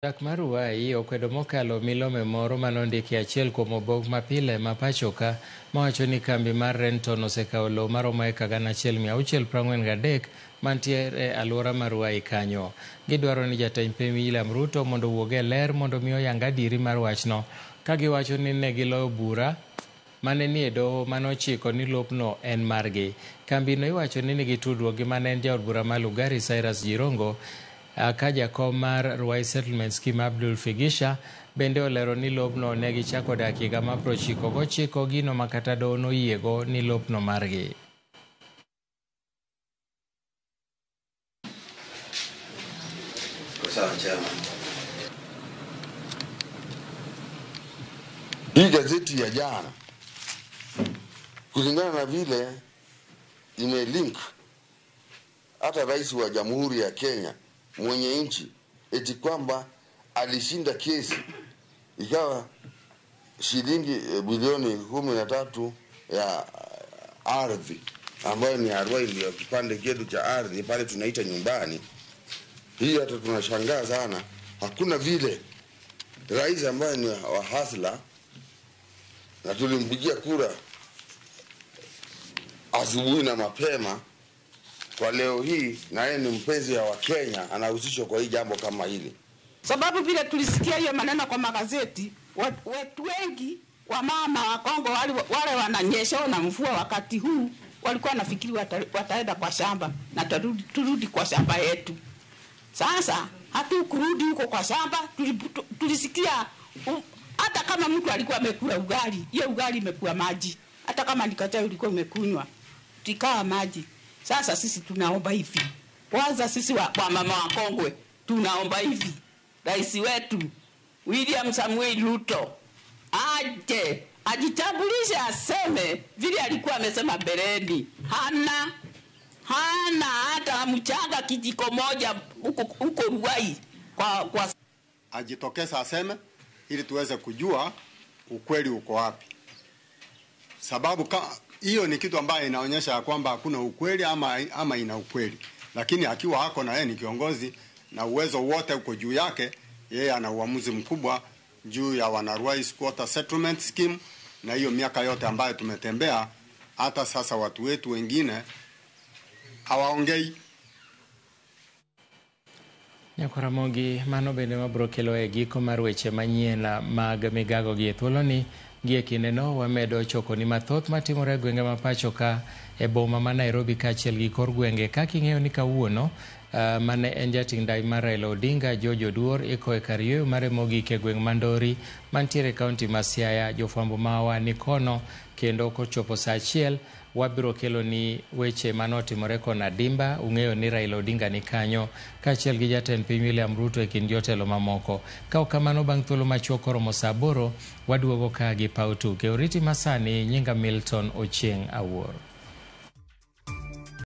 Dak mar Ruai okwedo mokalo milome moro manondiki achiel kuom obok mapile ma pachoka mawacho ni kambi mar Renton osekawo lowo maromo eka 1,643 mantiere e alwora mar Ruai kanyo. Gidwaro ni jatend piny William Ruto mondo owuog e ler mondo mi oyang adiri mar wachno, ka giwacho ni ne giloyo bura mane ni e doho manochiko ni lopno en margi. Kambino iwacho ni nigi tudruok gi mane en jaod bura ma Lugari Cyrus Jirongo, ka jakom mar Ruai Settlement Scheme Abdul Figisha bende olero ni lopno ne gichako dak higa ma 1999, gino makata doho noyiego ni lopno margi. Hii gazeti ya jana kulingana na vile imelink hata rais wa Jamhuri ya Kenya mwenye nchi eti kwamba alishinda kesi ikawa shilingi bilioni 13 ya ardhi ambayo ni Ruai, ndio kipande chetu cha ardhi pale tunaita nyumbani. Hii hata tunashangaa sana, hakuna vile rais ambaye ni wa hasla na tulimpigia kura asubuhi na mapema, kwa leo hii na yeye ni mpenzi wa Kenya anahusishwa kwa hii jambo kama hili. Sababu vile tulisikia hiyo maneno kwa magazeti, watu wengi wa mama wa Kongo wale wananyesha na mvua wakati huu walikuwa nafikiri wataenda kwa shamba na turudi kwa shamba yetu. Sasa hatukurudi huko kwa shamba, tulisikia hata kama mtu alikuwa amekula ugali, hiyo ugali imekuwa maji. Hata kama nikachai ulikuwa umekunywa, tikawa maji. Sasa sisi tunaomba hivi. Kwanza sisi wa mama wa Kongwe tunaomba hivi. Rais wetu William Samuel Ruto aje ajitambulishe, aseme vile alikuwa amesema mbeleni. Hana hata mchanga kijiko moja huko Ruai kwa ajitokeza aseme ili tuweze kujua ukweli uko wapi. Sababu hiyo ni kitu ambayo inaonyesha kwamba hakuna ukweli ama ina ukweli. Lakini akiwa hako na yeye ni kiongozi na uwezo wote uko juu yake, yeye ana uamuzi mkubwa juu ya Wanaruai Squatter Settlement Scheme, na hiyo miaka yote ambayo tumetembea hata sasa watu wetu wengine hawaongei. Nyakaramogi mano bende mabro kelo e giko mar weche manyien mag migago gi thuoloni. Gie kindeno wamedo choko ni mathoth matimore gwenge ma pachoka e boma ma Nairobi kaachiel gi kor gwenge, kaka ing'eyo ni kawuono mane en jating ndai mar Raila Odinga George Oduor iko e kar yweyo mare mogik e gweng' Mandori mantiere kaunti ma Siaya. Jofwambo mawa ni kono, kendo kochopo saa achiel wabiro kelo ni weche manotimore kona Dimba. Ung'eyo ni Raila Odinga ni kanyo kaachiel gi jatend piny William Ruto e kind jotelo mamoko. Ka kamano bang' thuolo machuok oromo saa 8 waduogo ka gi paw tuke. Oriti masani, nyinga Milton Ochieng' Awuor.